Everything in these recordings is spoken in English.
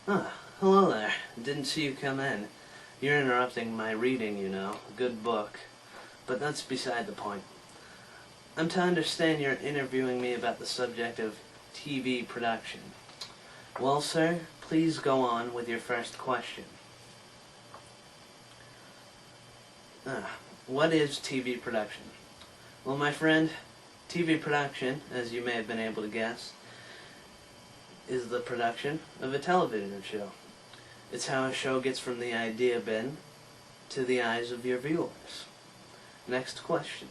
Ah, hello there. Didn't see you come in. You're interrupting my reading, you know. Good book. But that's beside the point. I'm to understand you're interviewing me about the subject of TV production. Well, sir, please go on with your first question. What is TV production? Well, my friend, TV production, as you may have been able to guess, is the production of a television show. It's how a show gets from the idea bin to the eyes of your viewers. Next question.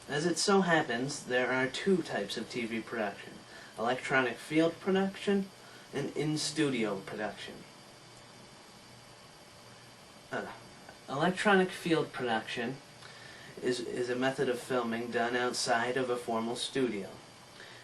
As it so happens, there are two types of TV production: electronic field production and in-studio production. Electronic field production is a method of filming done outside of a formal studio.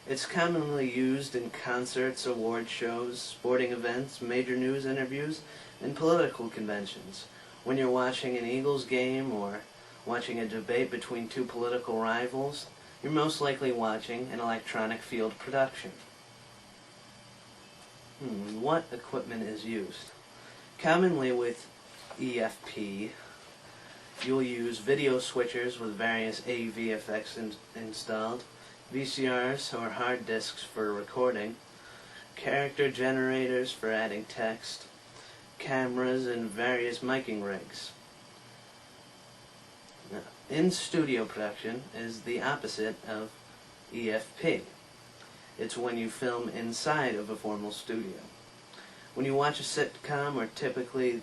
It's commonly used in concerts, award shows, sporting events, major news interviews, and political conventions. When you're watching an Eagles game or watching a debate between two political rivals, you're most likely watching an electronic field production. What equipment is used? Commonly with EFP, you'll use video switchers with various AV effects installed, VCRs or hard disks for recording, character generators for adding text, cameras, and various miking rigs. In-studio production is the opposite of EFP. It's when you film inside of a formal studio. When you watch a sitcom or typically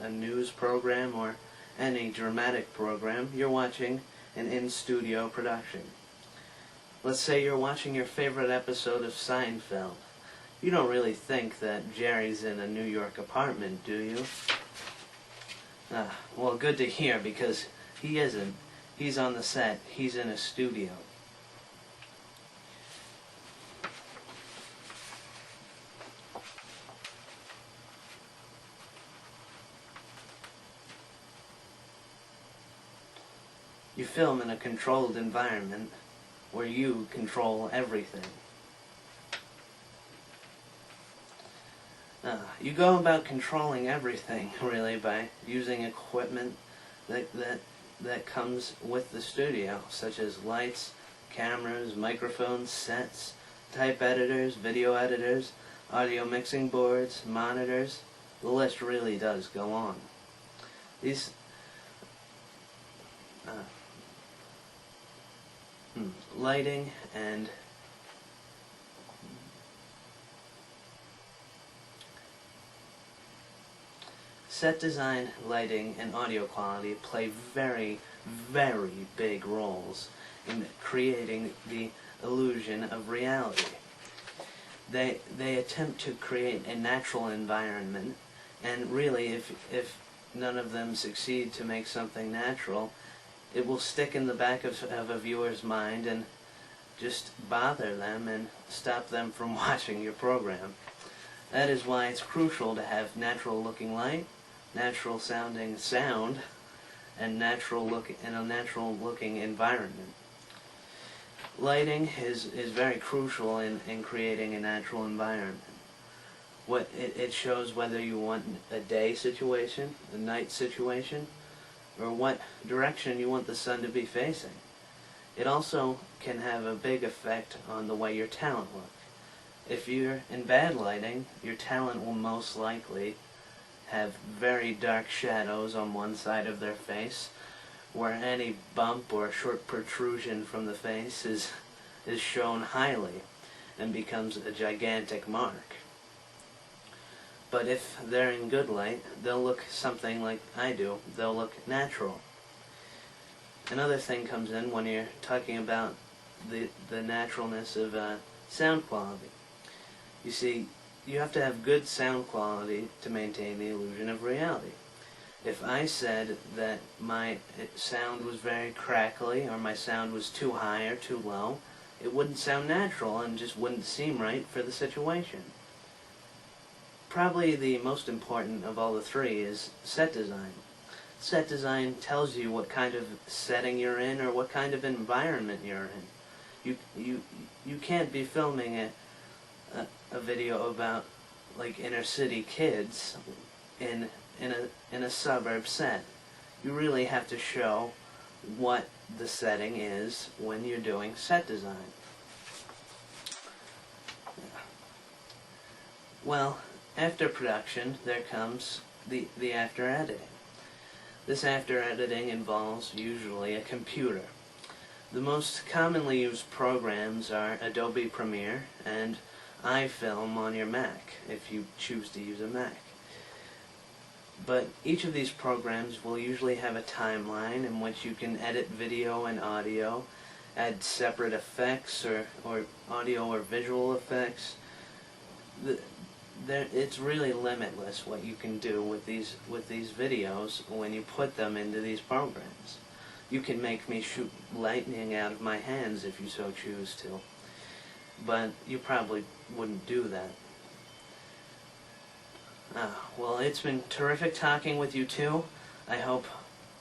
a news program or any dramatic program, you're watching an in-studio production. Let's say you're watching your favorite episode of Seinfeld. You don't really think that Jerry's in a New York apartment, do you? Well, good to hear, because he isn't. He's on the set. He's in a studio. You film in a controlled environment where you control everything. You go about controlling everything, really, by using equipment that comes with the studio, such as lights, cameras, microphones, sets, type editors, video editors, audio mixing boards, monitors. The list really does go on. These lighting and set design, lighting, and audio quality play very, very big roles in creating the illusion of reality. They attempt to create a natural environment, and really, if none of them succeed to make something natural, it will stick in the back of a viewer's mind and just bother them and stop them from watching your program. That is why it's crucial to have natural-looking light, natural sounding sound, and a natural-looking environment. Lighting is very crucial in creating a natural environment. It shows whether you want a day situation, a night situation, or what direction you want the sun to be facing. It also can have a big effect on the way your talent looks. If you're in bad lighting, your talent will most likely have very dark shadows on one side of their face, where any bump or short protrusion from the face is shown highly and becomes a gigantic mark. But if they're in good light, they'll look something like I do. They'll look natural. Another thing comes in when you're talking about the naturalness of sound quality. You see, you have to have good sound quality to maintain the illusion of reality. If I said that my sound was very crackly, or my sound was too high or too low, it wouldn't sound natural and just wouldn't seem right for the situation. Probably the most important of all the three is set design. Set design tells you what kind of setting you're in or what kind of environment you're in. You can't be filming a video about like inner city kids in a suburb set. You really have to show what the setting is when you're doing set design. Well, after production, there comes the after editing. This after editing involves usually a computer. The most commonly used programs are Adobe Premiere and iFilm on your Mac, if you choose to use a Mac. But each of these programs will usually have a timeline in which you can edit video and audio, add separate effects or audio or visual effects. It's really limitless what you can do with these videos when you put them into these programs. You can make me shoot lightning out of my hands if you so choose to, but you probably wouldn't do that. Well, it's been terrific talking with you too. I hope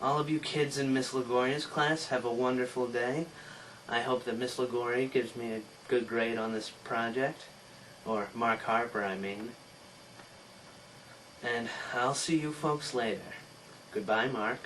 all of you kids in Miss Ligoria's class have a wonderful day. I hope that Miss Ligoria gives me a good grade on this project. Or Mark Harper, I mean. And I'll see you folks later. Goodbye, Mark.